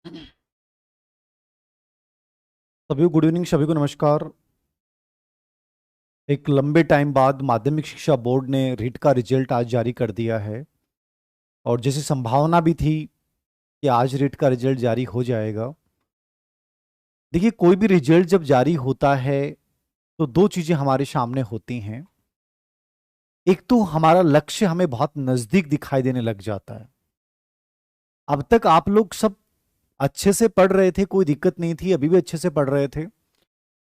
सभी को good evening, सभी को नमस्कार। एक लंबे टाइम बाद माध्यमिक शिक्षा बोर्ड ने रीट का रिजल्ट आज जारी कर दिया है। और जैसी संभावना भी थी कि आज रीट का रिजल्ट जारी हो जाएगा। देखिए, कोई भी रिजल्ट जब जारी होता है तो दो चीजें हमारे सामने होती हैं। एक तो हमारा लक्ष्य हमें बहुत नजदीक दिखाई देने लग जाता है। अब तक आप लोग सब अच्छे से पढ़ रहे थे, कोई दिक्कत नहीं थी, अभी भी अच्छे से पढ़ रहे थे।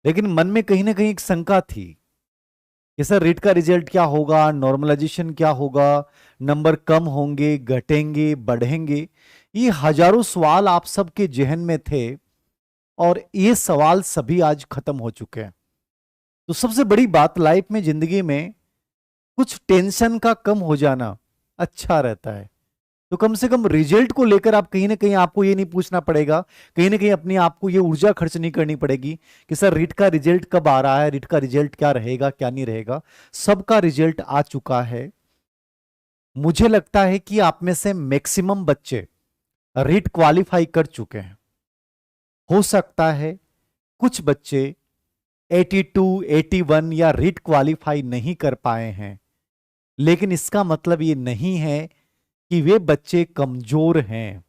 लेकिन मन में कहीं ना कहीं एक शंका थी कि सर रीट का रिजल्ट क्या होगा, नॉर्मलाइजेशन क्या होगा, नंबर कम होंगे, घटेंगे, बढ़ेंगे। ये हजारों सवाल आप सबके जहन में थे और ये सवाल सभी आज खत्म हो चुके हैं। तो सबसे बड़ी बात लाइफ में, जिंदगी में कुछ टेंशन का कम हो जाना अच्छा रहता है। तो कम से कम रिजल्ट को लेकर आप कहीं ना कहीं आपको ये नहीं पूछना पड़ेगा, कहीं ना कहीं अपनी आपको ये ऊर्जा खर्च नहीं करनी पड़ेगी कि सर रीट का रिजल्ट कब आ रहा है, रीट का रिजल्ट क्या रहेगा क्या नहीं रहेगा। सबका रिजल्ट आ चुका है। मुझे लगता है कि आप में से मैक्सिमम बच्चे रीट क्वालिफाई कर चुके हैं। हो सकता है कुछ बच्चे 82, 81 या रीट क्वालिफाई नहीं कर पाए हैं, लेकिन इसका मतलब ये नहीं है कि वे बच्चे कमजोर हैं।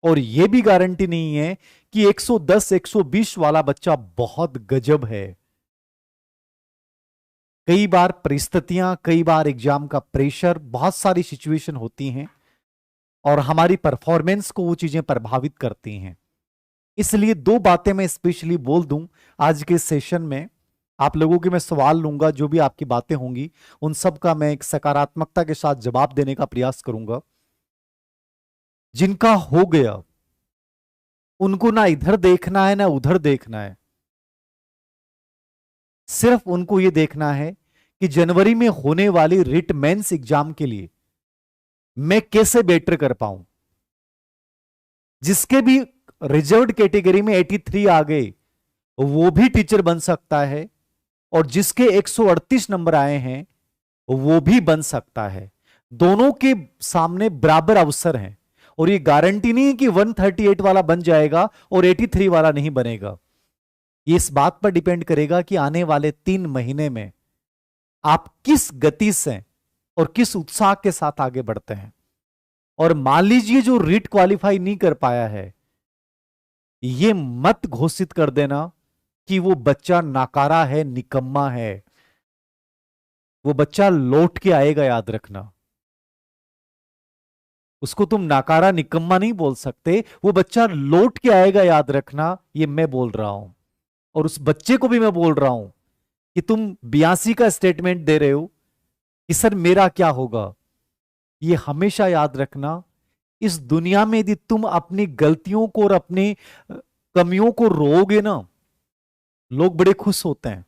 और यह भी गारंटी नहीं है कि 110, 120 वाला बच्चा बहुत गजब है। कई बार परिस्थितियां, कई बार एग्जाम का प्रेशर, बहुत सारी सिचुएशन होती हैं और हमारी परफॉर्मेंस को वो चीजें प्रभावित करती हैं। इसलिए दो बातें मैं स्पेशली बोल दूं आज के सेशन में। आप लोगों के मैं सवाल लूंगा, जो भी आपकी बातें होंगी उन सब का मैं एक सकारात्मकता के साथ जवाब देने का प्रयास करूंगा। जिनका हो गया उनको ना इधर देखना है ना उधर देखना है। सिर्फ उनको यह देखना है कि जनवरी में होने वाली रिट मेंस एग्जाम के लिए मैं कैसे बेटर कर पाऊं। जिसके भी रिजर्व्ड कैटेगरी में 83 आ गए वो भी टीचर बन सकता है, और जिसके 138 नंबर आए हैं वो भी बन सकता है। दोनों के सामने बराबर अवसर हैं। और ये गारंटी नहीं है कि 138 वाला बन जाएगा और 83 वाला नहीं बनेगा। ये इस बात पर डिपेंड करेगा कि आने वाले 3 महीने में आप किस गति से और किस उत्साह के साथ आगे बढ़ते हैं। और मान लीजिए जो रीट क्वालिफाई नहीं कर पाया है, ये मत घोषित कर देना कि वो बच्चा नाकारा है, निकम्मा है। वो बच्चा लौट के आएगा, याद रखना। उसको तुम नाकारा निकम्मा नहीं बोल सकते, वो बच्चा लौट के आएगा, याद रखना। ये मैं बोल रहा हूं और उस बच्चे को भी मैं बोल रहा हूं कि तुम 82 का स्टेटमेंट दे रहे हो कि सर मेरा क्या होगा। ये हमेशा याद रखना, इस दुनिया में यदि तुम अपनी गलतियों को और अपनी कमियों को रोओगे ना, लोग बड़े खुश होते हैं।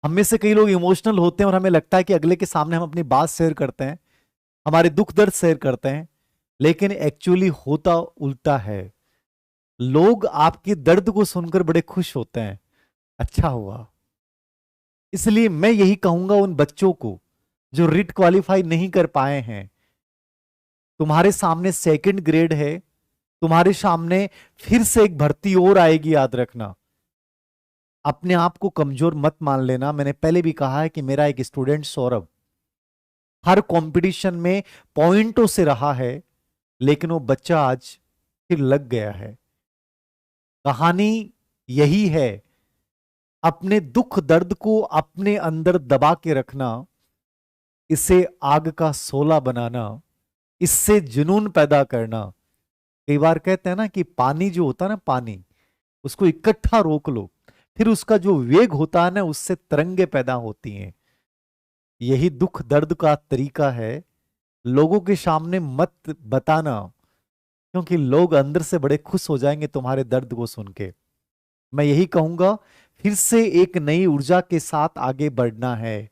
हम में से कई लोग इमोशनल होते हैं और हमें लगता है कि अगले के सामने हम अपनी बात शेयर करते हैं, हमारे दुख दर्द शेयर करते हैं। लेकिन एक्चुअली होता उल्टा है। लोग आपके दर्द को सुनकर बड़े खुश होते हैं, अच्छा हुआ। इसलिए मैं यही कहूंगा उन बच्चों को जो रिट क्वालिफाई नहीं कर पाए हैं, तुम्हारे सामने सेकंड ग्रेड है, तुम्हारे सामने फिर से एक भर्ती और आएगी, याद रखना। अपने आप को कमजोर मत मान लेना। मैंने पहले भी कहा है कि मेरा एक स्टूडेंट सौरभ हर कंपटीशन में पॉइंटों से रहा है, लेकिन वो बच्चा आज फिर लग गया है। कहानी यही है, अपने दुख दर्द को अपने अंदर दबा के रखना, इसे आग का शोला बनाना, इससे जुनून पैदा करना। कई बार कहते हैं ना कि पानी जो होता है ना, पानी, उसको इकट्ठा रोक लो, फिर उसका जो वेग होता है ना, उससे तरंगे पैदा होती हैं। यही दुख दर्द का तरीका है। लोगों के सामने मत बताना, क्योंकि लोग अंदर से बड़े खुश हो जाएंगे तुम्हारे दर्द को सुन के। मैं यही कहूंगा, फिर से एक नई ऊर्जा के साथ आगे बढ़ना है,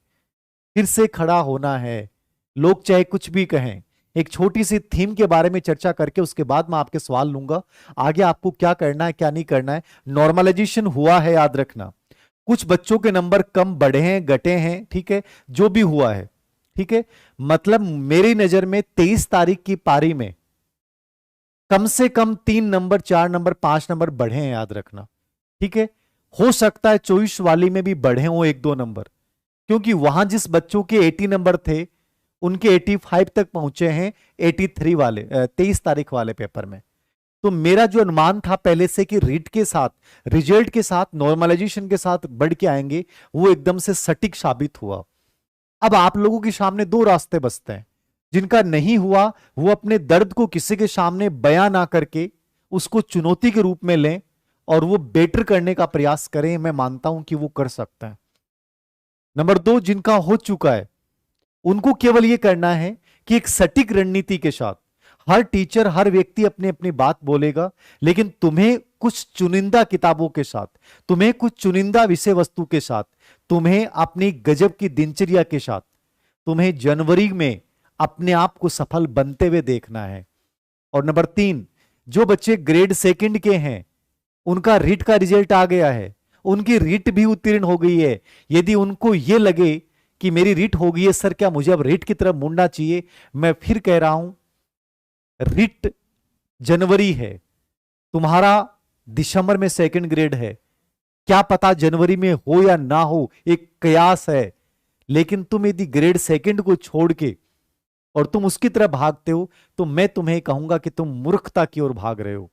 फिर से खड़ा होना है। लोग चाहे कुछ भी कहें। एक छोटी सी थीम के बारे में चर्चा करके उसके बाद मैं आपके सवाल लूंगा। आगे आपको क्या करना है क्या नहीं करना है। नॉर्मलाइजेशन हुआ है, याद रखना। कुछ बच्चों के नंबर कम बढ़े हैं, घटे हैं, ठीक है, जो भी हुआ है, ठीक है। मतलब मेरी नजर में 23 तारीख की पारी में कम से कम 3 नंबर, 4 नंबर, 5 नंबर बढ़े हैं, याद रखना। ठीक है, हो सकता है 24 वाली में भी बढ़े हो 1-2 नंबर, क्योंकि वहां जिस बच्चों के 80 नंबर थे उनके 85 तक पहुंचे हैं 83 वाले 23 तारीख वाले पेपर में। तो मेरा जो अनुमान था पहले से कि रीट के साथ, रिजल्ट के साथ, नॉर्मलाइजेशन के साथ बढ़ के आएंगे, वो एकदम से सटीक साबित हुआ। अब आप लोगों के सामने 2 रास्ते बचते हैं। जिनका नहीं हुआ वो अपने दर्द को किसी के सामने बयां ना करके उसको चुनौती के रूप में लें और वो बेटर करने का प्रयास करें। मैं मानता हूं कि वो कर सकते हैं। नंबर 2, जिनका हो चुका है उनको केवल यह करना है कि एक सटीक रणनीति के साथ हर टीचर, हर व्यक्ति अपनी अपनी बात बोलेगा, लेकिन तुम्हें कुछ चुनिंदा किताबों के साथ, तुम्हें कुछ चुनिंदा विषय वस्तु के साथ, तुम्हें अपनी गजब की दिनचर्या के साथ, तुम्हें जनवरी में अपने आप को सफल बनते हुए देखना है। और नंबर 3, जो बच्चे ग्रेड 2 के हैं उनका रीट का रिजल्ट आ गया है, उनकी रीट भी उत्तीर्ण हो गई है। यदि उनको यह लगे कि मेरी रीट हो गई है सर, क्या मुझे अब रीट की तरफ मुड़ना चाहिए, मैं फिर कह रहा हूं रीट जनवरी है, तुम्हारा दिसंबर में 2nd ग्रेड है। क्या पता जनवरी में हो या ना हो, एक कयास है। लेकिन तुम यदि ग्रेड 2 को छोड़ के और तुम उसकी तरफ भागते हो तो मैं तुम्हें कहूंगा कि तुम मूर्खता की ओर भाग रहे हो।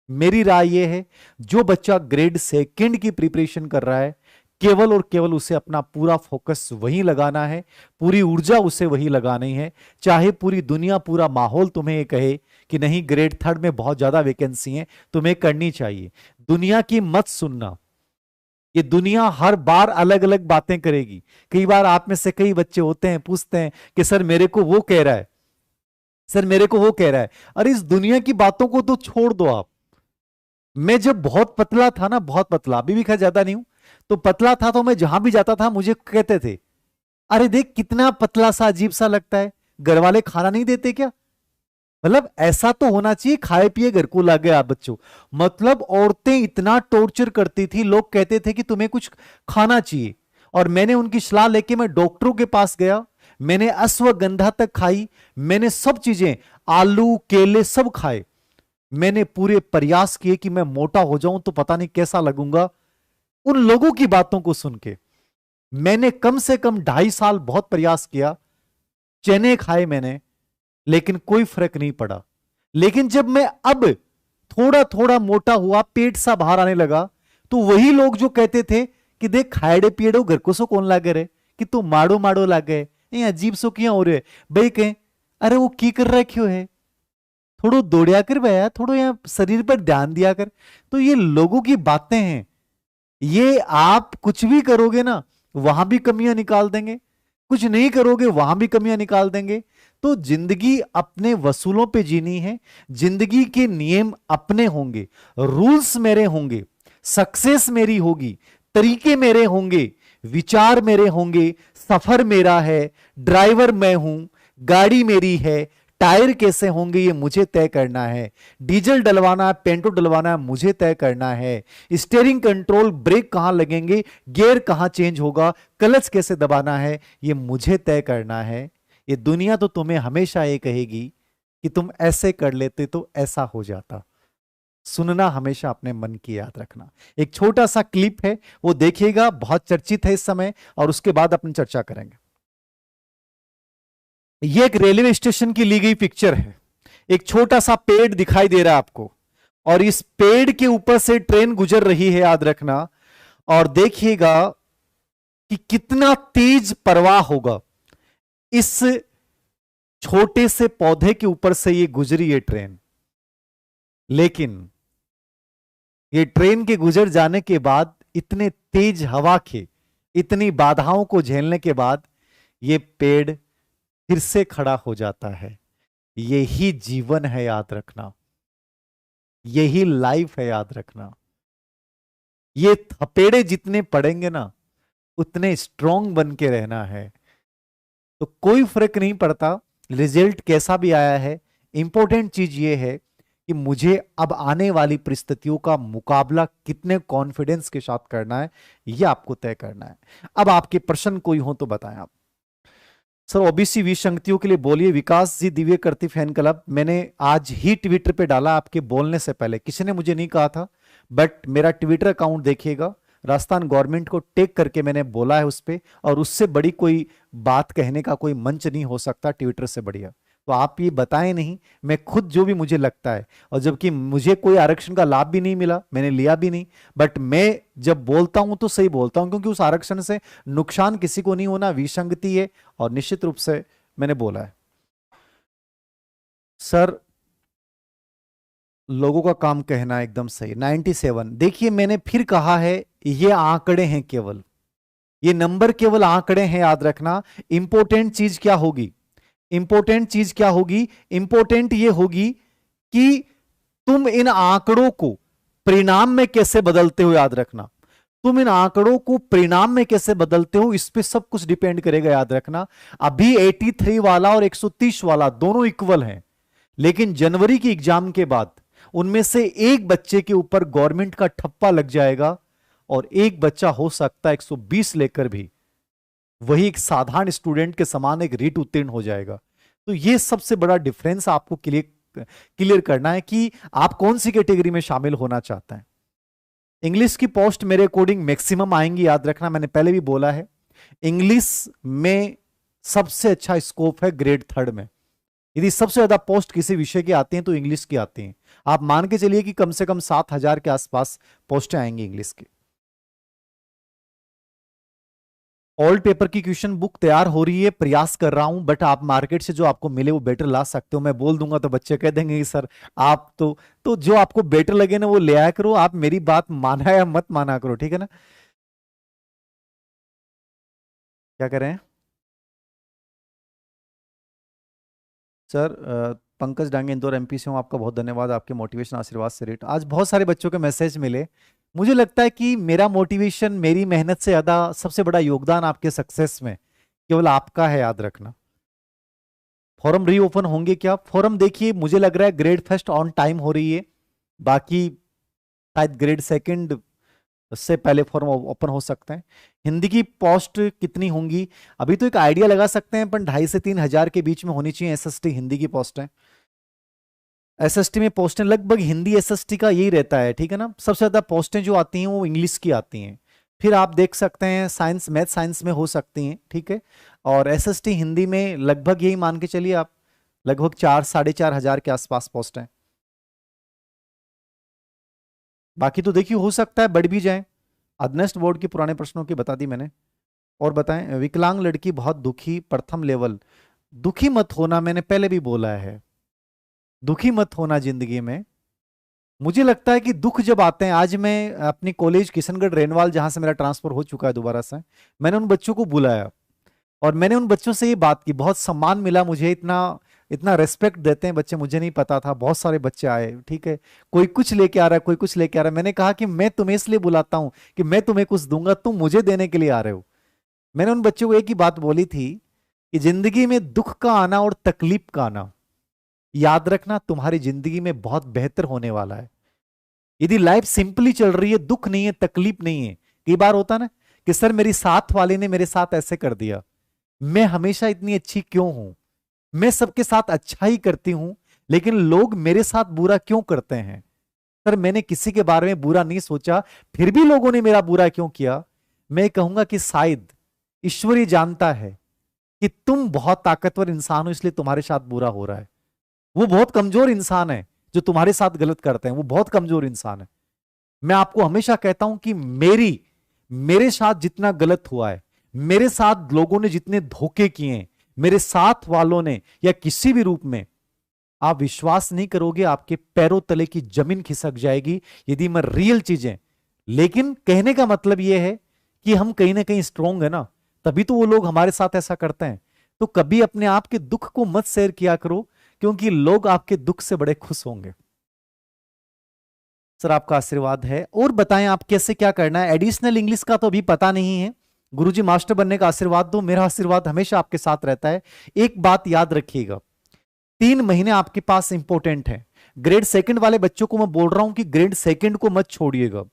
मेरी राय यह है, जो बच्चा ग्रेड 2 की प्रिपरेशन कर रहा है केवल और केवल उसे अपना पूरा फोकस वहीं लगाना है, पूरी ऊर्जा उसे वहीं लगानी है। चाहे पूरी दुनिया, पूरा माहौल तुम्हें ये कहे कि नहीं ग्रेड 3 में बहुत ज्यादा वैकेंसी है, तुम्हें करनी चाहिए। दुनिया की मत सुनना। ये दुनिया हर बार अलग अलग बातें करेगी। कई बार आप में से कई बच्चे होते हैं, पूछते हैं कि सर मेरे को वो कह रहा है, सर मेरे को वो कह रहा है। अरे इस दुनिया की बातों को तो छोड़ दो आप। मैं जब बहुत पतला था ना, बहुत पतला, अभी भी खैर ज्यादा नहीं हूं, तो पतला था तो मैं जहां भी जाता था मुझे कहते थे अरे देख कितना पतला सा, अजीब सा लगता है, घर वाले खाना नहीं देते क्या? मतलब ऐसा तो होना चाहिए, खाए पिए घर को लागे आप बच्चों। मतलब औरतें इतना टॉर्चर करती थी, लोग कहते थे कि तुम्हें कुछ खाना चाहिए। और मैंने उनकी सलाह लेके मैं डॉक्टरों के पास गया, मैंने अश्वगंधा तक खाई, मैंने सब चीजें, आलू केले सब खाए। मैंने पूरे प्रयास किए कि मैं मोटा हो जाऊं तो पता नहीं कैसा लगूंगा। उन लोगों की बातों को सुन के मैंने कम से कम 2.5 साल बहुत प्रयास किया, चने खाए मैंने, लेकिन कोई फर्क नहीं पड़ा। लेकिन जब मैं अब थोड़ा थोड़ा मोटा हुआ, पेट सा बाहर आने लगा, तो वही लोग जो कहते थे कि देख खाएड़े पिएड़ो घर को सो कौन लागे रे, कि तू माड़ो माड़ो लागे, ये अजीब सो क्यों हो रहे भाई, कहें अरे वो की कर रहा क्यों है, थोड़ो दौड़िया कर भैया, थोड़ो यहाँ शरीर पर ध्यान दिया कर। तो ये लोगों की बातें हैं, ये आप कुछ भी करोगे ना वहां भी कमियां निकाल देंगे, कुछ नहीं करोगे वहां भी कमियां निकाल देंगे। तो जिंदगी अपने वसूलों पे जीनी है, जिंदगी के नियम अपने होंगे, रूल्स मेरे होंगे, सक्सेस मेरी होगी, तरीके मेरे होंगे, विचार मेरे होंगे, सफर मेरा है, ड्राइवर मैं हूं, गाड़ी मेरी है, टायर कैसे होंगे ये मुझे तय करना है, डीजल डलवाना है, पेट्रोल डलवाना है, मुझे तय करना है, स्टीयरिंग कंट्रोल, ब्रेक कहां लगेंगे, गियर कहां चेंज होगा, क्लच कैसे दबाना है, ये मुझे तय करना है। ये दुनिया तो तुम्हें हमेशा ये कहेगी कि तुम ऐसे कर लेते तो ऐसा हो जाता। सुनना हमेशा अपने मन की याद रखना। एक छोटा सा क्लिप है वो देखिएगा, बहुत चर्चित है इस समय, और उसके बाद अपन चर्चा करेंगे। ये एक रेलवे स्टेशन की ली गई पिक्चर है। एक छोटा सा पेड़ दिखाई दे रहा है आपको, और इस पेड़ के ऊपर से ट्रेन गुजर रही है, याद रखना। और देखिएगा कि कितना तेज प्रवाह होगा। इस छोटे से पौधे के ऊपर से ये गुजरी है ट्रेन, लेकिन ये ट्रेन के गुजर जाने के बाद, इतने तेज हवा के, इतनी बाधाओं को झेलने के बाद, ये पेड़ फिर से खड़ा हो जाता है। यही जीवन है, याद रखना। यही लाइफ है, याद रखना। ये थपेड़े जितने पड़ेंगे ना, उतने स्ट्रांग बन के रहना है। तो कोई फर्क नहीं पड़ता रिजल्ट कैसा भी आया है। इंपॉर्टेंट चीज ये है कि मुझे अब आने वाली परिस्थितियों का मुकाबला कितने कॉन्फिडेंस के साथ करना है, यह आपको तय करना है। अब आपके प्रश्न कोई हो तो बताएं आप। सर ओबीसी विसंगतियों के लिए बोलिए। विकास जी दिव्य करती फैन क्लब, मैंने आज ही ट्विटर पे डाला आपके बोलने से पहले, किसी ने मुझे नहीं कहा था, बट मेरा ट्विटर अकाउंट देखिएगा, राजस्थान गवर्नमेंट को टेक करके मैंने बोला है उस पे, और उससे बड़ी कोई बात कहने का कोई मंच नहीं हो सकता ट्विटर से बढ़िया। तो आप ये बताएं नहीं, मैं खुद जो भी मुझे लगता है, और जबकि मुझे कोई आरक्षण का लाभ भी नहीं मिला, मैंने लिया भी नहीं, बट मैं जब बोलता हूं तो सही बोलता हूं, क्योंकि उस आरक्षण से नुकसान किसी को नहीं होना, विसंगति है, और निश्चित रूप से मैंने बोला है। सर लोगों का काम कहना एकदम सही। 97, देखिए मैंने फिर कहा है, ये आंकड़े हैं केवल, ये नंबर केवल आंकड़े हैं, याद रखना। इंपॉर्टेंट चीज क्या होगी, इंपॉर्टेंट चीज क्या होगी, इंपॉर्टेंट ये होगी कि तुम इन आंकड़ों को परिणाम में कैसे बदलते हो, याद रखना। तुम इन आंकड़ों को परिणाम में कैसे बदलते हो, इस पे सब कुछ डिपेंड करेगा, याद रखना। अभी 83 वाला और 130 वाला दोनों इक्वल हैं, लेकिन जनवरी की एग्जाम के बाद उनमें से एक बच्चे के ऊपर गवर्नमेंट का ठप्पा लग जाएगा, और एक बच्चा हो सकता है 120 लेकर भी वही एक साधारण स्टूडेंट के समान एक रीट उत्तीर्ण हो जाएगा। तो ये सबसे बड़ा डिफरेंस आपको क्लियर करना है कि आप कौन सी कैटेगरी में शामिल होना चाहते हैं। इंग्लिश की पोस्ट मेरे अकॉर्डिंग मैक्सिमम आएंगी, याद रखना, मैंने पहले भी बोला है। इंग्लिश में सबसे अच्छा स्कोप है ग्रेड 3 में। यदि सबसे ज्यादा पोस्ट किसी विषय की आती हैं तो इंग्लिश की आती हैं। आप मान के चलिए कि कम से कम 7,000 के आसपास पोस्टें आएंगी इंग्लिश की। ऑल पेपर की क्वेश्चन बुक तैयार हो रही है, प्रयास कर रहा हूं, बट आप मार्केट से जो आपको मिले वो बेटर ला सकते हो। मैं बोल दूंगा तो बच्चे कह देंगे कि सर आप तो जो आपको बेटर लगे ना वो ले आया करो, आप मेरी बात माना या मत माना करो, ठीक है ना। क्या कह रहे हैं सर? पंकज डांगे, इंदौर एमपी से हूँ, आपका बहुत धन्यवाद, आपके मोटिवेशन आशीर्वाद से रेट। आज बहुत सारे बच्चों के मैसेज मिले। मुझे लगता है कि मेरा मोटिवेशन, मेरी मेहनत से ज्यादा सबसे बड़ा योगदान आपके सक्सेस में केवल आपका है, याद रखना। फॉरम रीओपन होंगे क्या? फॉरम देखिए मुझे लग रहा है ग्रेड फर्स्ट ऑन टाइम हो रही है, बाकी शायद ग्रेड सेकंड से पहले फॉर्म ओपन हो सकते हैं। हिंदी की पोस्ट कितनी होंगी अभी तो एक आइडिया लगा सकते हैं, पर 2,500 से 3,000 के बीच में होनी चाहिए एसएसटी हिंदी की पोस्टें। एसएसटी में पोस्टें लगभग हिंदी एसएसटी का यही रहता है, ठीक है ना। सबसे ज्यादा पोस्टें जो आती हैं वो इंग्लिश की आती हैं, फिर आप देख सकते हैं साइंस, मैथ साइंस में हो सकती हैं, ठीक है। और एसएसटी हिंदी में लगभग यही मान के चलिए आप, लगभग 4-4,500 के आसपास पोस्ट हैं। बाकी तो देखिए हो सकता है बढ़ भी जाए। अदनेस्ट बोर्ड के पुराने प्रश्नों की बता दी मैंने। और बताएं, विकलांग लड़की बहुत दुखी, प्रथम लेवल। दुखी मत होना, मैंने पहले भी बोला है, दुखी मत होना जिंदगी में। मुझे लगता है कि दुख जब आते हैं, आज मैं अपनी कॉलेज किशनगढ़ रेनवाल जहां से मेरा ट्रांसफर हो चुका है दोबारा से, मैंने उन बच्चों को बुलाया और मैंने उन बच्चों से ये बात की, बहुत सम्मान मिला मुझे, इतना इतना रेस्पेक्ट देते हैं बच्चे, मुझे नहीं पता था। बहुत सारे बच्चे आए, ठीक है, कोई कुछ लेके आ रहा है, कोई कुछ लेके आ रहा है। मैंने कहा कि मैं तुम्हें इसलिए बुलाता हूं कि मैं तुम्हें कुछ दूंगा, तुम मुझे देने के लिए आ रहे हो। मैंने उन बच्चों को एक ही बात बोली थी कि जिंदगी में दुख का आना और तकलीफ का आना, याद रखना तुम्हारी जिंदगी में बहुत बेहतर होने वाला है। यदि लाइफ सिंपली चल रही है, दुख नहीं है, तकलीफ नहीं है, कई बार होता ना कि सर मेरी साथ वाले ने मेरे साथ ऐसे कर दिया, मैं हमेशा इतनी अच्छी क्यों हूं, मैं सबके साथ अच्छा ही करती हूं, लेकिन लोग मेरे साथ बुरा क्यों करते हैं। सर मैंने किसी के बारे में बुरा नहीं सोचा, फिर भी लोगों ने मेरा बुरा क्यों किया। मैं कहूंगा कि शायद ईश्वर ही जानता है कि तुम बहुत ताकतवर इंसान हो, इसलिए तुम्हारे साथ बुरा हो रहा है। वो बहुत कमजोर इंसान है जो तुम्हारे साथ गलत करते हैं, वो बहुत कमजोर इंसान है। मैं आपको हमेशा कहता हूं कि मेरे साथ जितना गलत हुआ है, मेरे साथ लोगों ने जितने धोखे किए हैं, मेरे साथ वालों ने या किसी भी रूप में, आप विश्वास नहीं करोगे, आपके पैरों तले की जमीन खिसक जाएगी यदि मैं रियल चीजें। लेकिन कहने का मतलब यह है कि हम कहीं ना कहीं स्ट्रोंग है ना, तभी तो वो लोग हमारे साथ ऐसा करते हैं। तो कभी अपने आप के दुख को मत शेयर किया करो, क्योंकि लोग आपके दुख से बड़े खुश होंगे। सर आपका आशीर्वाद है। और बताएं आप कैसे क्या करना है। एडिशनल इंग्लिश का तो अभी पता नहीं है, गुरुजी मास्टर बनने का आशीर्वाद दो, मेरा आशीर्वाद हमेशा आपके साथ रहता है। एक बात याद रखिएगा, 3 महीने आपके पास इंपॉर्टेंट है। ग्रेड सेकंड वाले बच्चों को मैं बोल रहा हूं कि ग्रेड सेकंड को मत छोड़िएगा।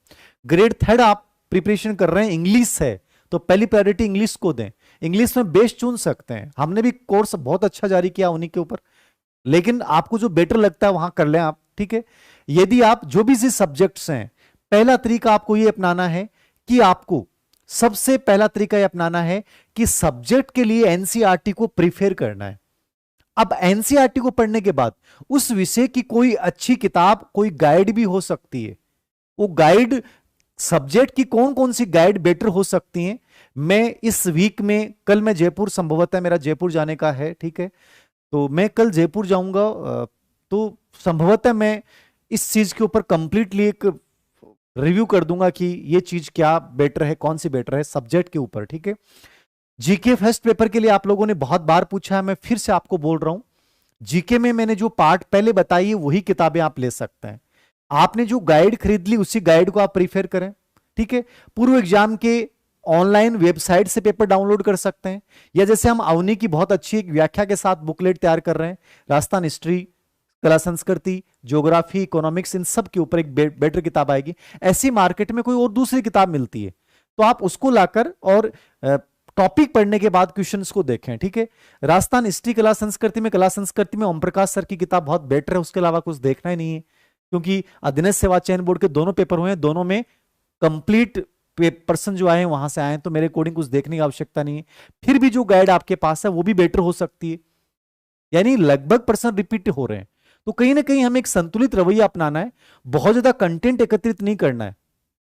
ग्रेड 3 आप प्रिपरेशन कर रहे हैं, इंग्लिश है तो पहली प्रायोरिटी इंग्लिश को दें। इंग्लिश में बेस्ट चुन सकते हैं। हमने भी कोर्स बहुत अच्छा जारी किया उन्हीं के ऊपर, लेकिन आपको जो बेटर लगता है वहां कर लें आप, ठीक है। यदि आप जो भी सब्जेक्ट्स हैं, पहला तरीका आपको ये अपनाना है कि आपको सबसे पहला तरीका ये अपनाना है कि सब्जेक्ट के लिए एनसीईआरटी को प्रीफेर करना है। अब एनसीईआरटी को पढ़ने के बाद उस विषय की कोई अच्छी किताब, कोई गाइड भी हो सकती है। वो गाइड, सब्जेक्ट की कौन कौन सी गाइड बेटर हो सकती हैं, मैं इस वीक में, कल मैं जयपुर, संभवतः मेरा जयपुर जाने का है, ठीक है, तो मैं कल जयपुर जाऊंगा, तो संभवतः मैं इस चीज के ऊपर कंप्लीटली एक रिव्यू कर दूंगा कि ये चीज क्या बेटर है, कौन सी बेटर है सब्जेक्ट के ऊपर, ठीक है। जीके फर्स्ट पेपर के लिए आप लोगों ने बहुत बार पूछा है, मैं फिर से आपको बोल रहा हूं, जीके में मैंने जो पार्ट पहले बताई है वही किताबें आप ले सकते हैं। आपने जो गाइड खरीद ली उसी गाइड को आप प्रीफर करें, ठीक है। पूर्व एग्जाम के ऑनलाइन वेबसाइट से पेपर डाउनलोड कर सकते हैं, या जैसे हम अवनी की बहुत अच्छी एक व्याख्या के साथ बुकलेट तैयार कर रहे हैं, राजस्थान हिस्ट्री, कला संस्कृति, ज्योग्राफी, इकोनॉमिक्स, इन सब के ऊपर एक बेटर किताब आएगी। ऐसी मार्केट में कोई और दूसरी किताब मिलती है तो आप उसको लाकर और टॉपिक पढ़ने के बाद क्वेश्चंस को देखें, ठीक है। राजस्थान हिस्ट्री, कला संस्कृति में ओम प्रकाश सर की किताब बहुत बेटर है, उसके अलावा कुछ देखना ही नहीं है, क्योंकि अधीनस्थ सेवा चयन बोर्ड के दोनों पेपर हुए हैं, दोनों में कंप्लीट पर्सन जो आए वहां से आए, तो मेरे अकॉर्डिंग कुछ देखने की आवश्यकता नहीं है। फिर भी जो गाइड आपके पास है वो भी बेटर हो सकती है, यानी लगभग पर्सन रिपीट हो रहे हैं। तो कहीं ना कहीं हमें एक संतुलित रवैया अपनाना है, बहुत ज्यादा कंटेंट एकत्रित नहीं करना है,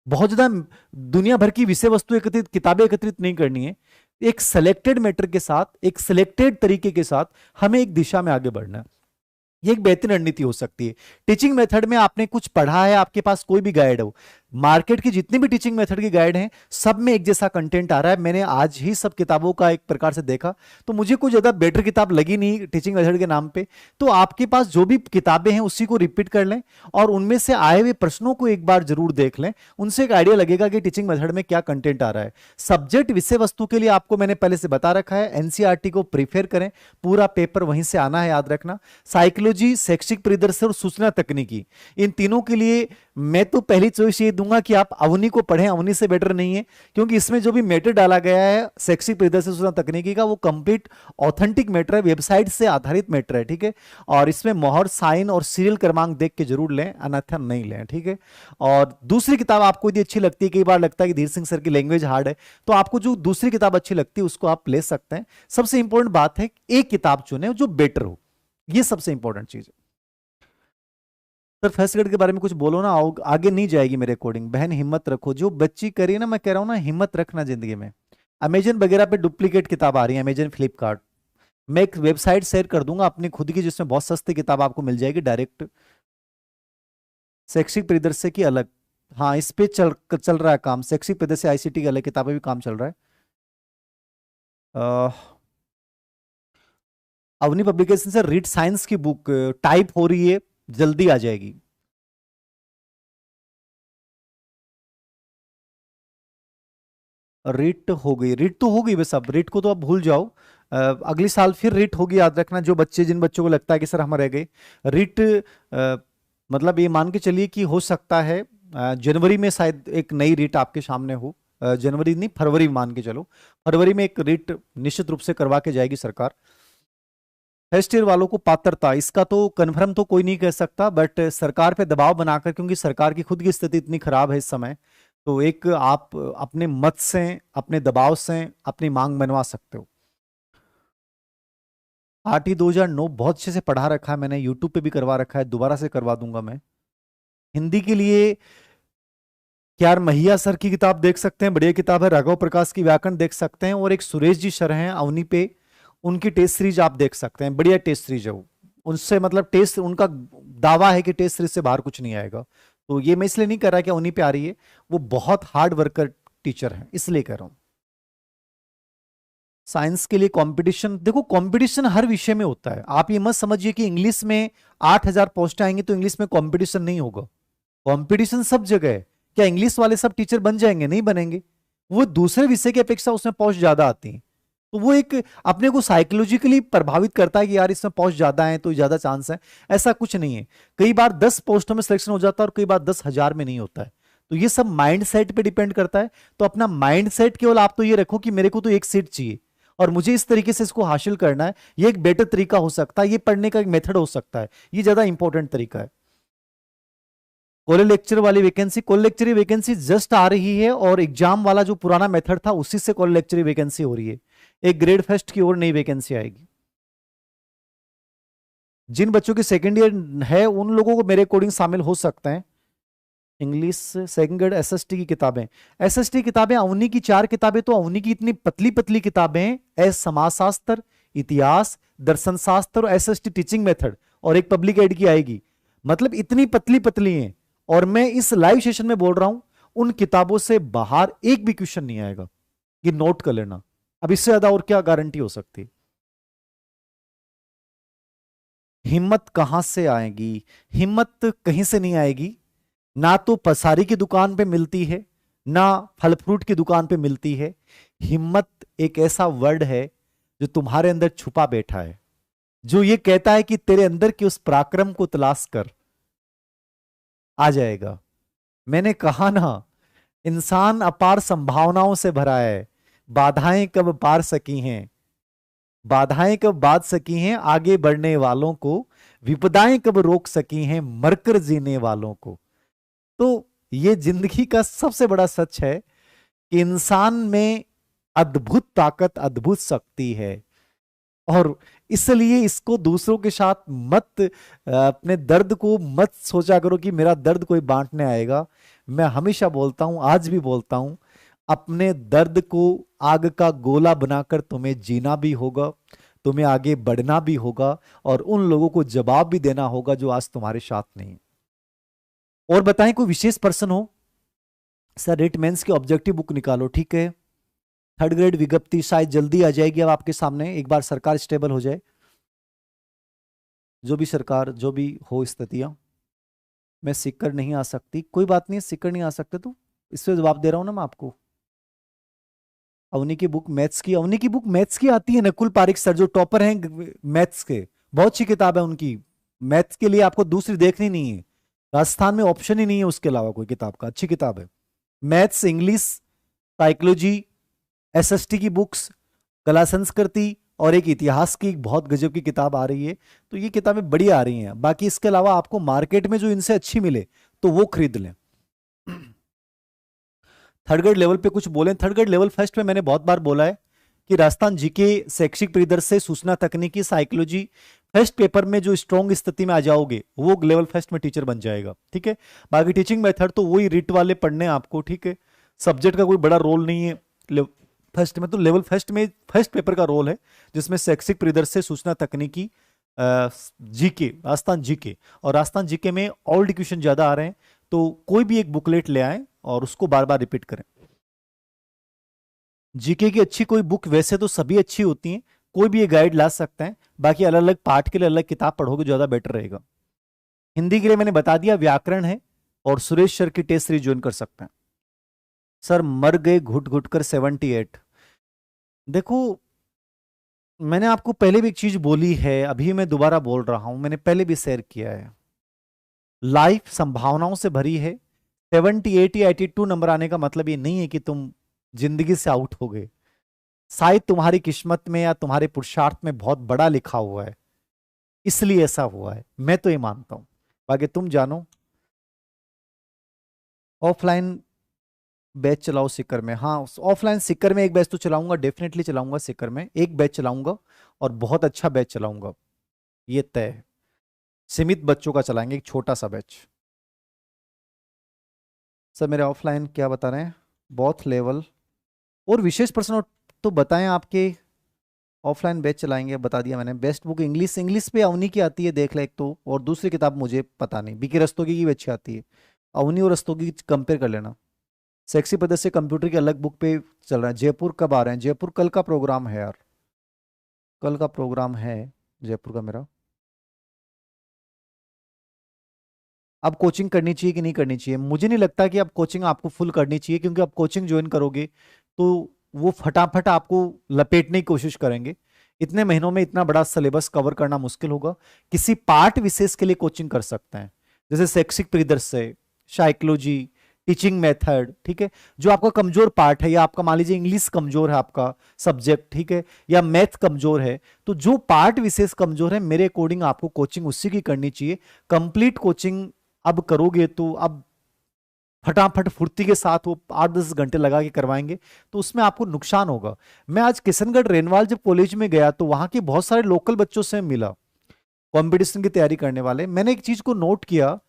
बहुत ज्यादा दुनिया भर की विषय वस्तु एकत्रित, किताबें एकत्रित नहीं करनी है। एक सिलेक्टेड मैटर के साथ, एक सिलेक्टेड तरीके के साथ हमें एक दिशा में आगे बढ़ना है। ये एक बेहतरीन रणनीति हो सकती है। टीचिंग मेथड में आपने कुछ पढ़ा है, आपके पास कोई भी गाइड हो, मार्केट की जितनी भी टीचिंग मेथड की गाइड हैं सब में एक जैसा कंटेंट आ रहा है। मैंने आज ही सब किताबों का एक प्रकार से देखा, तो मुझे कोई ज्यादा बेटर किताब लगी नहीं टीचिंग मेथड के नाम पे। तो आपके पास जो भी किताबें हैं उसी को रिपीट कर लें और उनमें से आए हुए प्रश्नों को एक बार जरूर देख लें, उनसे एक आइडिया लगेगा कि टीचिंग मेथड में क्या कंटेंट आ रहा है। सब्जेक्ट, विषय वस्तु के लिए आपको मैंने पहले से बता रखा है, एनसीईआरटी को प्रीफेर करें, पूरा पेपर वहीं से आना है, याद रखना। साइकोलॉजी, शैक्षिक परिदृश्य और सूचना तकनीकी, इन तीनों के लिए मैं तो पहली चॉइस ये दूंगा कि आप अवनी को पढ़ें, अवनी से बेटर नहीं है, क्योंकि इसमें जो भी मैटर डाला गया है शैक्षिक परिदृश्य सूचना तकनीकी का, वो कंप्लीट ऑथेंटिक मैटर है, वेबसाइट से आधारित मैटर है, ठीक है। और इसमें मोहर, साइन और सीरियल क्रमांक देख के जरूर लें, अन्यथा नहीं लें, ठीक है। और दूसरी किताब आपको यदि अच्छी लगती है, कई बार लगता है कि धीर सिंह सर की लैंग्वेज हार्ड है, तो आपको जो दूसरी किताब अच्छी लगती है उसको आप ले सकते हैं। सबसे इंपॉर्टेंट बात है एक किताब चुने जो बेटर हो, ये सबसे इंपॉर्टेंट चीज है। सर फर्स्ट ग्रेड के बारे में कुछ बोलो ना, आगे नहीं जाएगी मेरे अकॉर्डिंग। बहन हिम्मत रखो, जो बच्ची करी ना, मैं कह रहा हूं ना, हिम्मत रखना जिंदगी में। अमेजन वगैरह पे डुप्लीकेट किताब आ रही है, अमेजन, फ्लिपकार्ट। मैं एक वेबसाइट शेयर कर दूंगा अपनी खुद की, जिसमें बहुत सस्ती किताब आपको मिल जाएगी डायरेक्ट। शैक्षिक परिदृश्य की अलग, हाँ इस पे चल रहा है काम, शैक्षिक परिदृश्य आईसीटी की अलग किताबें भी काम चल रहा है। अवनी पब्लिकेशन से रीड साइंस की बुक टाइप हो रही है, जल्दी आ जाएगी। रीट हो गई, रीट तो हो गई बस, अब रीट को तो आप भूल जाओ। अगले साल फिर रीट होगी, याद रखना। जो बच्चे, जिन बच्चों को लगता है कि सर हम रह गए, रीट मतलब ये मान के चलिए कि हो सकता है जनवरी में शायद एक नई रीट आपके सामने हो। जनवरी नहीं, फरवरी मान के चलो, फरवरी में एक रीट निश्चित रूप से करवा के जाएगी सरकार। फर्स्ट ईयर वालों को पात्रता, इसका तो कन्फर्म तो कोई नहीं कह सकता, बट सरकार पे दबाव बनाकर, क्योंकि सरकार की खुद की स्थिति इतनी खराब है इस समय, तो एक आप अपने मत से, अपने दबाव से अपनी मांग बनवा सकते हो। आरटी 2009 बहुत अच्छे से पढ़ा रखा है मैंने, यूट्यूब पे भी करवा रखा है, दोबारा से करवा दूंगा मैं। हिंदी के लिए यार महिया सर की किताब देख सकते हैं, बढ़िया किताब है। राघव प्रकाश की व्याकरण देख सकते हैं, और एक सुरेश जी सर हैं अवनी पे, उनकी टेस्ट सीरीज आप देख सकते हैं, बढ़िया टेस्ट सीरीज है वो। उनसे मतलब टेस्ट, उनका दावा है कि टेस्ट सीरीज से बाहर कुछ नहीं आएगा। तो ये मैं इसलिए नहीं कर रहा कि उन्हीं पे आ रही है, वो बहुत हार्ड वर्कर टीचर है, इसलिए कह रहा हूं। साइंस के लिए कंपटीशन, देखो कंपटीशन हर विषय में होता है। आप ये मत समझिए कि इंग्लिश में 8,000 पोस्टें आएंगी तो इंग्लिश में कंपटीशन नहीं होगा। कंपटीशन सब जगह है। क्या इंग्लिश वाले सब टीचर बन जाएंगे? नहीं बनेंगे। वो दूसरे विषय की अपेक्षा उसमें पोस्ट ज्यादा आती है, तो वो एक अपने को साइकोलॉजिकली प्रभावित करता है कि यार इसमें पोस्ट ज्यादा है तो ज्यादा चांस है। ऐसा कुछ नहीं है। कई बार 10 पोस्टों में सिलेक्शन हो जाता है और कई बार 10,000 में नहीं होता है। तो ये सब माइंड सेट पे डिपेंड करता है। तो अपना माइंड सेट केवल आप तो ये रखो कि मेरे को तो एक सीट चाहिए, और मुझे इस तरीके से इसको हासिल करना है, ये एक बेटर तरीका हो सकता है, ये पढ़ने का एक मेथड हो सकता है, ये ज्यादा इंपॉर्टेंट तरीका है। कॉलेज लेक्चर वाली vacancy, college lecture vacancy just आ रही है, और एग्जाम वाला जो पुराना मेथड था उसी से कॉलेज लेक्चर वैकेंसी हो रही है। एक ग्रेड फर्स्ट की और नई वैकेंसी आएगी। जिन बच्चों की सेकेंड ईयर है उन लोगों को मेरे अकॉर्डिंग शामिल हो सकते हैं। इंग्लिश सेकंड ग्रेड एसएसटी की किताबें, एसएसटी किताबें अवनी की 4 किताबें, तो अवनी की इतनी पतली पतली किताबें, एस समाजशास्त्र, इतिहास, दर्शन शास्त्र और एसएसटी टीचिंग मेथड, और एक पब्लिक एड की आएगी, मतलब इतनी पतली पतली हैं। और मैं इस लाइव सेशन में बोल रहा हूं उन किताबों से बाहर एक भी क्वेश्चन नहीं आएगा, ये नोट कर लेना। अब इससे ज्यादा और क्या गारंटी हो सकती है। हिम्मत कहां से आएगी, हिम्मत कहीं से नहीं आएगी, ना तो पसारी की दुकान पे मिलती है, ना फल फ्रूट की दुकान पे मिलती है। हिम्मत एक ऐसा वर्ड है जो तुम्हारे अंदर छुपा बैठा है, जो ये कहता है कि तेरे अंदर की उस पराक्रम को तलाश कर, आ जाएगा। मैंने कहा ना, इंसान अपार संभावनाओं से भरा है, बाधाएं कब पार सकी हैं, बाधाएं कब बाध सकी हैं आगे बढ़ने वालों को, विपदाएं कब रोक सकी हैं मरकर जीने वालों को। तो ये जिंदगी का सबसे बड़ा सच है कि इंसान में अद्भुत ताकत, अद्भुत शक्ति है, और इसलिए इसको दूसरों के साथ मत, अपने दर्द को मत सोचा करो कि मेरा दर्द कोई बांटने आएगा। मैं हमेशा बोलता हूं, आज भी बोलता हूं, अपने दर्द को आग का गोला बनाकर तुम्हें जीना भी होगा, तुम्हें आगे बढ़ना भी होगा, और उन लोगों को जवाब भी देना होगा जो आज तुम्हारे साथ नहीं। और बताएं कोई विशेष पर्सन हो। सर रेट मेंस की ऑब्जेक्टिव बुक निकालो, ठीक है। थर्ड ग्रेड विज्ञप्ति शायद जल्दी आ जाएगी अब आपके सामने, एक बार सरकार स्टेबल हो जाए, जो भी सरकार, जो भी हो स्थितियां। मैं सिक्कर नहीं आ सकती, कोई बात नहीं, सिक्कर नहीं आ सकते तो इससे जवाब दे रहा हूं ना मैं आपको। अवनी की बुक मैथ्स की, अवनी की बुक मैथ्स की आती है, नकुल पारिक सर जो टॉपर हैं मैथ्स के, बहुत अच्छी किताब है उनकी। मैथ्स के लिए आपको दूसरी देखनी नहीं है, राजस्थान में ऑप्शन ही नहीं है उसके अलावा कोई किताब का, अच्छी किताब है। मैथ्स, इंग्लिश, साइकोलॉजी, एसएसटी की बुक्स, कला संस्कृति, और एक इतिहास की बहुत गजब की किताब आ रही है। तो ये किताबें बड़ी आ रही हैं। बाकी इसके अलावा आपको मार्केट में जो इनसे अच्छी मिले तो वो खरीद लें। थर्ड ग्रेड लेवल पे कुछ बोलें। थर्ड ग्रेड लेवल फर्स्ट में मैंने बहुत बार बोला है कि राजस्थान जीके शैक्षिक परिदृश्य, सूचना तकनीकी, साइकोलॉजी, फर्स्ट पेपर में जो स्ट्रॉन्ग स्थिति में आ जाओगे वो लेवल फर्स्ट में टीचर बन जाएगा, ठीक है। बाकी टीचिंग मेथड तो वही रिट वाले पढ़ने आपको, ठीक है। सब्जेक्ट का कोई बड़ा रोल नहीं है फर्स्ट में, तो लेवल फर्स्ट में फर्स्ट पेपर का रोल है जिसमें शैक्षिक परिदृश्य, सूचना तकनीकी, जीके, राजस्थान जीके, और राजस्थान जीके में ओल्ड क्वेश्चन ज्यादा आ रहे हैं, तो कोई भी एक बुकलेट ले आए और उसको बार बार रिपीट करें। जीके की अच्छी कोई बुक, वैसे तो सभी अच्छी होती हैं, कोई भी ये गाइड ला सकते हैं, बाकी अलग अलग पार्ट के लिए अलग किताब पढ़ोगे ज्यादा बेटर रहेगा। हिंदी के लिए मैंने बता दिया व्याकरण है, और सुरेश सर की टेस्ट सीरीज ज्वाइन कर सकते हैं। सर मर गए घुट घुट कर 78। देखो मैंने आपको पहले भी एक चीज बोली है, अभी मैं दोबारा बोल रहा हूं, मैंने पहले भी शेयर किया है, लाइफ संभावनाओं से भरी है। 78 या 82 नंबर आने का मतलब ये नहीं है कि तुम जिंदगी से आउट हो गए, शायद तुम्हारी किस्मत में या तुम्हारे पुरुषार्थ में बहुत बड़ा लिखा हुआ है, इसलिए ऐसा हुआ है, मैं तो ये मानता हूं, बाकी तुम जानो। ऑफलाइन बैच चलाओ सिक्कर में, हाँ ऑफलाइन सिक्कर में एक बैच तो चलाऊंगा, डेफिनेटली चलाऊंगा, सिक्कर में एक बैच चलाऊंगा, और बहुत अच्छा बैच चलाऊंगा, ये तय है। सीमित बच्चों का चलाएंगे, एक छोटा सा बैच। सर मेरे ऑफलाइन क्या बता रहे हैं, बहुत लेवल और विशेष प्रश्न तो बताएं आपके। ऑफलाइन बैच चलाएंगे, बता दिया मैंने। बेस्ट बुक इंग्लिश, इंग्लिश पे अवनी की आती है, देख ले एक तो, और दूसरी किताब मुझे पता नहीं, बीके रस्तोगी की भी अच्छी आती है, अवनी और रस्तोगी कंपेयर कर लेना। सेक्सी पद्धति से कंप्यूटर की अलग बुक पे चल रहा है। जयपुर कब आ रहे हैं, जयपुर कल का प्रोग्राम है यार, कल का प्रोग्राम है जयपुर का मेरा। अब कोचिंग करनी चाहिए कि नहीं करनी चाहिए, मुझे नहीं लगता कि अब कोचिंग आपको फुल करनी चाहिए, क्योंकि अब कोचिंग ज्वाइन करोगे तो वो फटाफट आपको लपेटने की कोशिश करेंगे, इतने महीनों में इतना बड़ा सिलेबस कवर करना मुश्किल होगा। किसी पार्ट विशेष के लिए कोचिंग कर सकते हैं, जैसे शैक्षिक परिदृश्य, साइकोलॉजी, टीचिंग मेथड, ठीक है, जो आपका कमजोर पार्ट है, या आपका मान लीजिए इंग्लिश कमजोर है आपका सब्जेक्ट, ठीक है, या मैथ कमजोर है, तो जो पार्ट विशेष कमजोर है मेरे अकॉर्डिंग आपको कोचिंग उसी की करनी चाहिए। कंप्लीट कोचिंग अब करोगे तो अब फटाफट फुर्ती के साथ वो 8-10 घंटे लगा के करवाएंगे तो उसमें आपको नुकसान होगा। मैं आज किशनगढ़ रेनवाल जब कॉलेज में गया तो वहां के बहुत सारे लोकल बच्चों से मिला, कंपटीशन की तैयारी करने वाले। मैंने एक चीज को नोट किया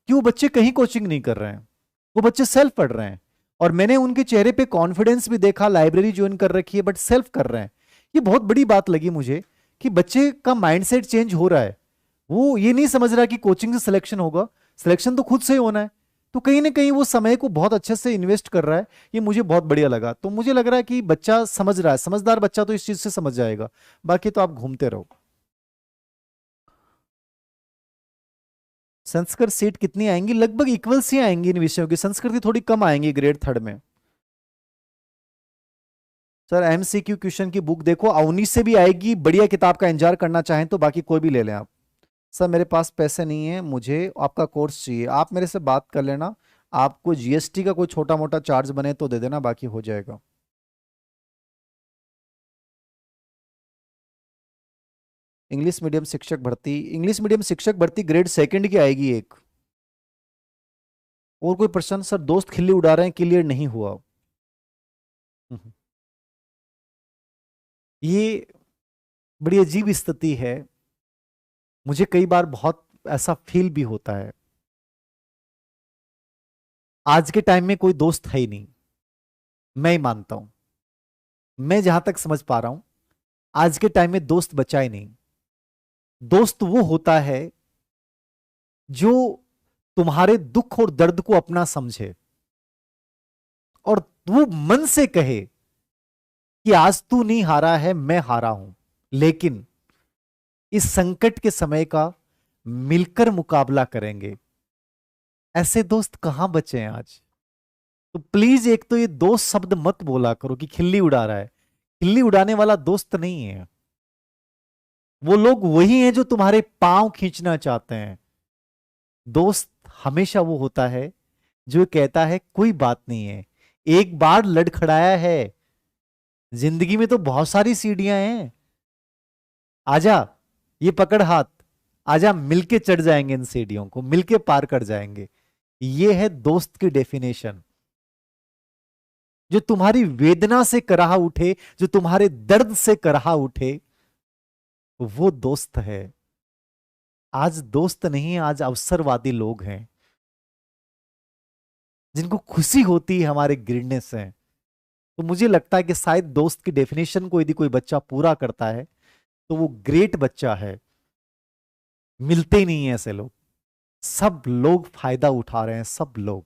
कि वो बच्चे कहीं कोचिंग नहीं कर रहे हैं, वो बच्चे सेल्फ पढ़ रहे हैं, और मैंने उनके चेहरे पे कॉन्फिडेंस भी देखा, लाइब्रेरी ज्वाइन कर रखी है बट सेल्फ कर रहे हैं। ये बहुत बड़ी बात लगी मुझे कि बच्चे का माइंडसेट चेंज हो रहा है, वो ये नहीं समझ रहा कि कोचिंग से सिलेक्शन होगा, सिलेक्शन तो खुद से ही होना है। तो कहीं ना कहीं वो समय को बहुत अच्छे से इन्वेस्ट कर रहा है, ये मुझे बहुत बढ़िया लगा। तो मुझे लग रहा है कि बच्चा समझ रहा है, समझदार बच्चा तो इस चीज से समझ जाएगा, बाकी तो आप घूमते रहो। संस्कृत सीट कितनी आएंगी? लगभग इक्वल सी आएंगी इन विषयों की, संस्कृत की थोड़ी कम आएंगी ग्रेड 3 में। सर एमसीक्यू क्वेश्चन की बुक देखो, अवनी से भी आएगी, बढ़िया किताब का इंतजार करना चाहें तो बाकी कोई भी ले लें आप। सर मेरे पास पैसे नहीं है, मुझे आपका कोर्स चाहिए, आप मेरे से बात कर लेना, आपको जीएसटी का कोई छोटा मोटा चार्ज बने तो दे देना, बाकी हो जाएगा। इंग्लिश मीडियम शिक्षक भर्ती, इंग्लिश मीडियम शिक्षक भर्ती ग्रेड 2 की आएगी एक। और कोई प्रश्न? सर दोस्त खिल्ली उड़ा रहे हैं, क्लियर नहीं हुआ। ये बड़ी अजीब स्थिति है, मुझे कई बार बहुत ऐसा फील भी होता है। आज के टाइम में कोई दोस्त है ही नहीं, मैं ही मानता हूं, मैं जहां तक समझ पा रहा हूं आज के टाइम में दोस्त बचा ही नहीं। दोस्त वो होता है जो तुम्हारे दुख और दर्द को अपना समझे और वो मन से कहे कि आज तू नहीं हारा है, मैं हारा हूं, लेकिन इस संकट के समय का मिलकर मुकाबला करेंगे। ऐसे दोस्त कहां बचे हैं आज? तो प्लीज एक तो ये दोस्त शब्द मत बोला करो कि खिल्ली उड़ा रहा है, खिल्ली उड़ाने वाला दोस्त नहीं है। वो लोग वही हैं जो तुम्हारे पांव खींचना चाहते हैं। दोस्त हमेशा वो होता है जो कहता है कोई बात नहीं है, एक बार लड़खड़ाया है, जिंदगी में तो बहुत सारी सीढ़ियां हैं, आजा, ये पकड़ हाथ, आजा, मिलके चढ़ जाएंगे, इन सीढ़ियों को मिलके पार कर जाएंगे। ये है दोस्त की डेफिनेशन। जो तुम्हारी वेदना से कराह उठे, जो तुम्हारे दर्द से कराह उठे, वो दोस्त है। आज दोस्त नहीं है, आज अवसरवादी लोग हैं जिनको खुशी होती है हमारे गिरने से। तो मुझे लगता है कि शायद दोस्त की डेफिनेशन को यदि कोई बच्चा पूरा करता है तो वो ग्रेट बच्चा है। मिलते ही नहीं है ऐसे लोग, सब लोग फायदा उठा रहे हैं, सब लोग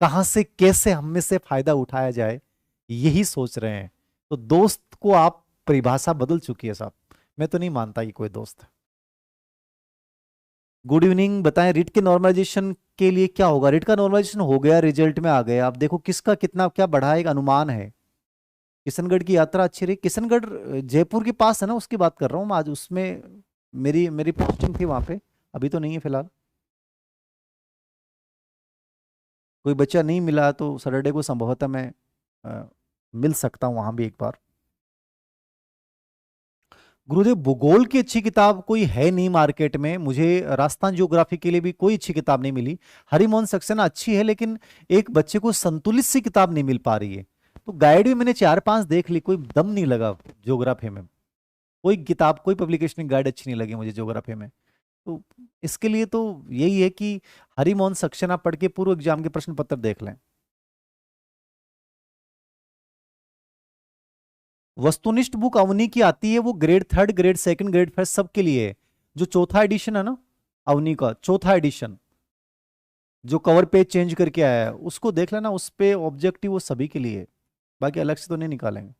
कहां से कैसे हम में से फायदा उठाया जाए यही सोच रहे हैं। तो दोस्त को आप परिभाषा बदल चुकी है साहब, मैं तो नहीं मानता कि कोई दोस्त है। गुड इवनिंग, बताएं रिट के नॉर्मलाइजेशन के लिए क्या होगा? रिट का नॉर्मलाइजेशन हो गया, रिजल्ट में आ गया, आप देखो किसका कितना क्या बढ़ा, एक अनुमान है। किशनगढ़ की यात्रा अच्छी रही। किशनगढ़ जयपुर के पास है ना, उसकी बात कर रहा हूँ आज, उसमें मेरी मेरी पोस्टिंग थी वहां पे, अभी तो नहीं है फिलहाल। कोई बच्चा नहीं मिला तो सैटरडे को संभवतः मैं मिल सकता हूँ वहां भी एक बार। गुरुदेव भूगोल की अच्छी किताब कोई है नहीं मार्केट में, मुझे राजस्थान ज्योग्राफी के लिए भी कोई अच्छी किताब नहीं मिली। हरिमोहन सक्सेना अच्छी है लेकिन एक बच्चे को संतुलित सी किताब नहीं मिल पा रही है। तो गाइड भी मैंने 4-5 देख ली, कोई दम नहीं लगा ज्योग्राफी में, कोई किताब कोई पब्लिकेशन गाइड अच्छी नहीं लगी मुझे ज्योग्राफी में। तो इसके लिए तो यही है कि हरिमोहन सक्सेना पढ़ के पूर्व एग्जाम के प्रश्न पत्र देख लें। वस्तुनिष्ठ बुक अवनी की आती है, वो ग्रेड 3, ग्रेड 2, ग्रेड 1 सबके लिए है। जो चौथा एडिशन है ना अवनी का, चौथा एडिशन जो कवर पेज चेंज करके आया है, उसको देख लेना, उस पे ऑब्जेक्टिव वो सभी के लिए है, बाकी अलग से तो नहीं निकालेंगे।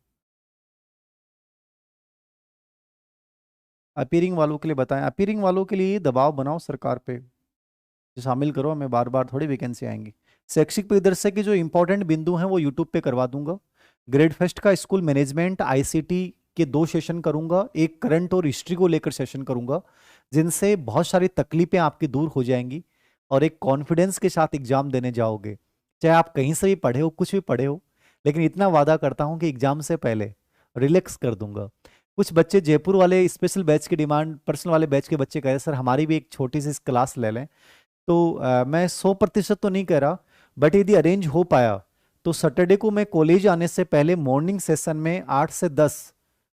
अपीयरिंग वालों के लिए बताएं, अपीयरिंग वालों के लिए दबाव बनाओ सरकार पे, शामिल करो हमें, बार बार थोड़ी वैकेंसी आएंगी। शैक्षिक परिदर्शक के जो इंपॉर्टेंट बिंदु हैं वो यूट्यूब पे करवा दूंगा। ग्रेड फर्स्ट का स्कूल मैनेजमेंट आईसीटी के 2 सेशन करूंगा, एक करंट और हिस्ट्री को लेकर सेशन करूंगा, जिनसे बहुत सारी तकलीफें आपकी दूर हो जाएंगी। और एक कॉन्फिडेंस के साथ एग्जाम देने जाओगे। चाहे आप कहीं से भी पढ़े हो, कुछ भी पढ़े हो, लेकिन इतना वादा करता हूं कि एग्जाम से पहले रिलैक्स कर दूंगा। कुछ बच्चे जयपुर वाले स्पेशल बैच की डिमांड, पर्सनल वाले बैच के बच्चे कह रहे सर हमारी भी एक छोटी सी क्लास ले लें। तो मैं 100% तो नहीं कह रहा, बट यदि अरेंज हो पाया तो सैटरडे को मैं कॉलेज आने से पहले मॉर्निंग सेशन में 8 से 10,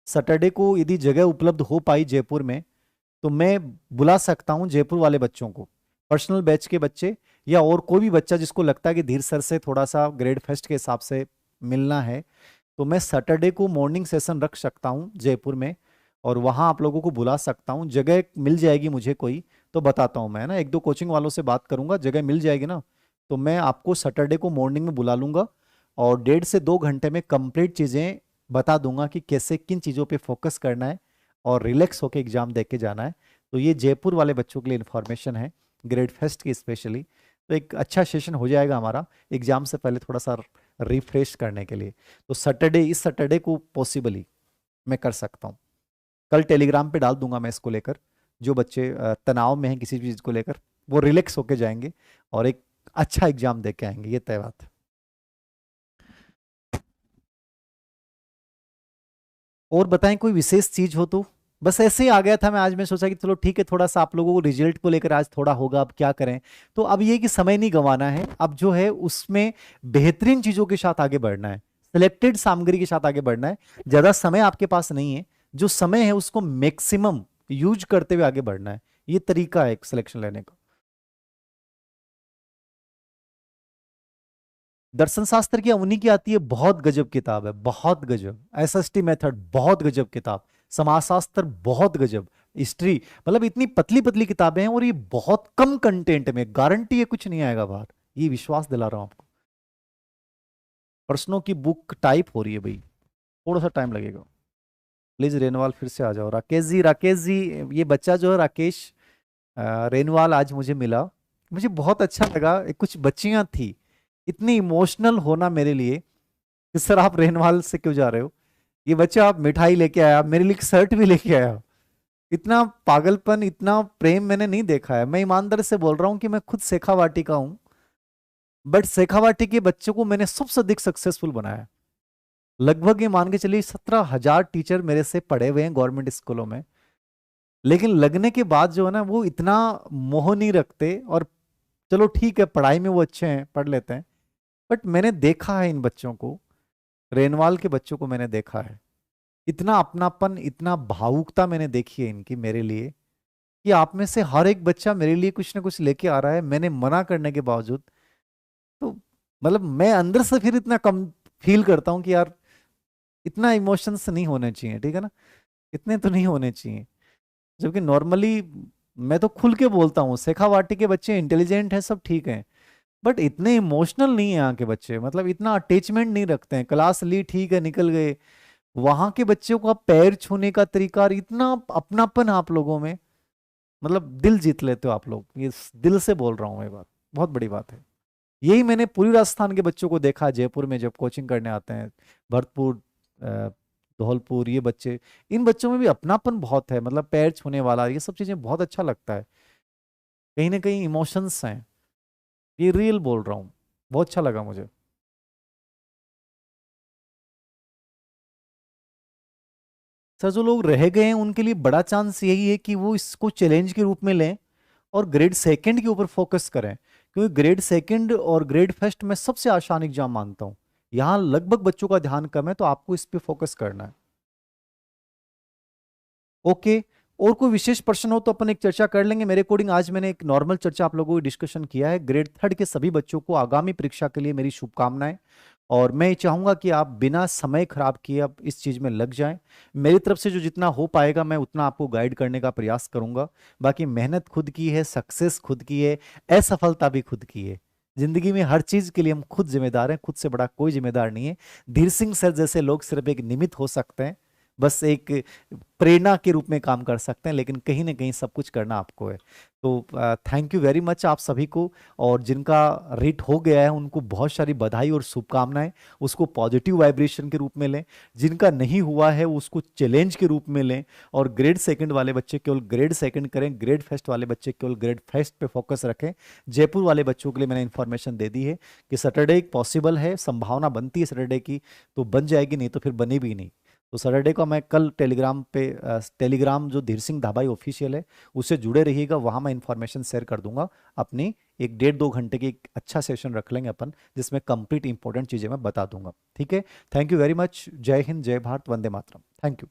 सैटरडे को यदि जगह उपलब्ध हो पाई जयपुर में, तो मैं बुला सकता हूं जयपुर वाले बच्चों को, पर्सनल बैच के बच्चे, या और कोई भी बच्चा जिसको लगता है कि धीर सर से थोड़ा सा ग्रेड फेस्ट के हिसाब से मिलना है, तो मैं सैटरडे को मॉर्निंग सेशन रख सकता हूं जयपुर में, और वहां आप लोगों को बुला सकता हूं। जगह मिल जाएगी मुझे कोई तो बताता हूं मैं ना, एक दो कोचिंग वालों से बात करूंगा, जगह मिल जाएगी ना तो मैं आपको सैटरडे को मॉर्निंग में बुला लूंगा, और 1.5 से 2 घंटे में कंप्लीट चीज़ें बता दूंगा कि कैसे किन चीज़ों पे फोकस करना है और रिलैक्स होकर एग्जाम दे के जाना है। तो ये जयपुर वाले बच्चों के लिए इन्फॉर्मेशन है, ग्रेड फर्स्ट की स्पेशली। तो एक अच्छा सेशन हो जाएगा हमारा एग्जाम से पहले थोड़ा सा रिफ्रेश करने के लिए। तो सैटरडे, इस सैटरडे को पॉसिबली मैं कर सकता हूँ। कल टेलीग्राम पे डाल दूंगा मैं इसको लेकर, जो बच्चे तनाव में हैं किसी चीज़ को लेकर, वो रिलैक्स होके जाएंगे और एक अच्छा एग्जाम दे के आएंगे, ये तय बात है। और बताएं कोई विशेष चीज हो तो। बस ऐसे ही आ गया था मैं आज, मैं सोचा कि चलो ठीक है, थोड़ा सा आप लोगों को रिजल्ट को लेकर आज थोड़ा होगा, अब क्या करें। तो अब ये कि समय नहीं गंवाना है, अब जो है उसमें बेहतरीन चीजों के साथ आगे बढ़ना है, सिलेक्टेड सामग्री के साथ आगे बढ़ना है। ज्यादा समय आपके पास नहीं है, जो समय है उसको मैक्सिमम यूज करते हुए आगे बढ़ना है, ये तरीका है एक सिलेक्शन लेने का। दर्शन शास्त्र की अवनी की आती है, बहुत गजब किताब है, बहुत गजब। एसएसटी मेथड बहुत गजब किताब, समाजशास्त्र बहुत गजब, हिस्ट्री, मतलब इतनी पतली पतली किताबें हैं और ये बहुत कम कंटेंट में, गारंटी है कुछ नहीं आएगा बाहर, ये विश्वास दिला रहा हूं आपको। प्रश्नों की बुक टाइप हो रही है भाई, थोड़ा सा टाइम लगेगा। प्लीज रेनवाल फिर से आ जाओ। राकेश जी, राकेश जी, ये बच्चा जो है राकेश रेनवाल आज मुझे मिला, मुझे बहुत अच्छा लगा। कुछ बच्चियां थी, इतनी इमोशनल होना मेरे लिए कि सर आप रेनवाल से क्यों जा रहे हो, ये बच्चा आप मिठाई लेके आया, मेरे लिए एक शर्ट भी लेके आया। इतना पागलपन, इतना प्रेम मैंने नहीं देखा है। मैं ईमानदारी से बोल रहा हूँ कि मैं खुद शेखावाटी का हूँ, बट शेखावाटी के बच्चों को मैंने सबसे अधिक सक्सेसफुल बनाया। लगभग ये मान के चलिए 17,000 टीचर मेरे से पढ़े हुए हैं गवर्नमेंट स्कूलों में, लेकिन लगने के बाद जो है ना वो इतना मोह नहीं रखते। और चलो ठीक है, पढ़ाई में वो अच्छे हैं, पढ़ लेते हैं, बट मैंने देखा है इन बच्चों को, रेनवाल के बच्चों को मैंने देखा है, इतना अपनापन, इतना भावुकता मैंने देखी है इनकी मेरे लिए, कि आप में से हर एक बच्चा मेरे लिए कुछ ना कुछ लेके आ रहा है, मैंने मना करने के बावजूद। तो मतलब मैं अंदर से फिर इतना कम फील करता हूँ कि यार इतना इमोशंस नहीं होने चाहिए, ठीक है ना, इतने तो नहीं होने चाहिए। जबकि नॉर्मली मैं तो खुल के बोलता हूँ, शेखावाटी के बच्चे इंटेलिजेंट हैं, सब ठीक हैं, बट इतने इमोशनल नहीं है यहाँ के बच्चे, मतलब इतना अटैचमेंट नहीं रखते हैं। क्लास ली, ठीक है, निकल गए। वहां के बच्चों का पैर छूने का तरीका और इतना अपनापन आप लोगों में, मतलब दिल जीत लेते हो आप लोग, ये दिल से बोल रहा हूँ, ये बात बहुत बड़ी बात है। यही मैंने पूरी राजस्थान के बच्चों को देखा जयपुर में जब कोचिंग करने आते हैं, भरतपुर, अ, धौलपुर, ये बच्चे, इन बच्चों में भी अपनापन बहुत है, मतलब पैर छूने वाला, ये सब चीजें बहुत अच्छा लगता है। कहीं ना कहीं इमोशंस हैं, ये रियल बोल रहा हूँ, बहुत अच्छा लगा मुझे। सर जो लोग रह गए हैं उनके लिए बड़ा चांस यही है कि वो इसको चैलेंज के रूप में लें और ग्रेड सेकंड के ऊपर फोकस करें, क्योंकि ग्रेड सेकंड और ग्रेड फर्स्ट में सबसे आसान एग्जाम मानता हूं। यहाँ लगभग बच्चों का ध्यान कम है, तो आपको इस पे फोकस करना है। ओके, और कोई विशेष प्रश्न हो तो अपन एक चर्चा कर लेंगे। मेरे अकॉर्डिंग आज मैंने एक नॉर्मल चर्चा आप लोगों को डिस्कशन किया है। ग्रेड थर्ड के सभी बच्चों को आगामी परीक्षा के लिए मेरी शुभकामनाएं, और मैं चाहूंगा कि आप बिना समय खराब किए अब इस चीज में लग जाएं। मेरी तरफ से जो जितना हो पाएगा मैं उतना आपको गाइड करने का प्रयास करूंगा। बाकी मेहनत खुद की है, सक्सेस खुद की है, असफलता भी खुद की है। जिंदगी में हर चीज के लिए हम खुद जिम्मेदार हैं, खुद से बड़ा कोई जिम्मेदार नहीं है। धीर सिंह सर जैसे लोग सिर्फ एक निमित्त हो सकते हैं, बस एक प्रेरणा के रूप में काम कर सकते हैं, लेकिन कहीं ना कहीं सब कुछ करना आपको है। तो थैंक यू वेरी मच आप सभी को। और जिनका रेट हो गया है उनको बहुत सारी बधाई और शुभकामनाएं, उसको पॉजिटिव वाइब्रेशन के रूप में लें। जिनका नहीं हुआ है उसको चैलेंज के रूप में लें। और ग्रेड सेकंड वाले बच्चे केवल ग्रेड सेकंड करें, ग्रेड फर्स्ट वाले बच्चे केवल ग्रेड फर्स्ट पे फोकस रखें। जयपुर वाले बच्चों के लिए मैंने इन्फॉर्मेशन दे दी है कि सैटरडे पॉसिबल है, संभावना बनती है सैटरडे की, तो बन जाएगी, नहीं तो फिर बने भी नहीं। तो सैटरडे को मैं कल टेलीग्राम पे टेलीग्राम जो धीर सिंह धाबाई ऑफिशियल है उससे जुड़े रहिएगा, वहाँ मैं इन्फॉर्मेशन शेयर कर दूंगा अपनी। एक 1.5-2 घंटे की एक अच्छा सेशन रख लेंगे अपन, जिसमें कंप्लीट इंपॉर्टेंट चीज़ें मैं बता दूंगा। ठीक है, थैंक यू वेरी मच। जय हिंद, जय भारत, वंदे मातरम। Thank you.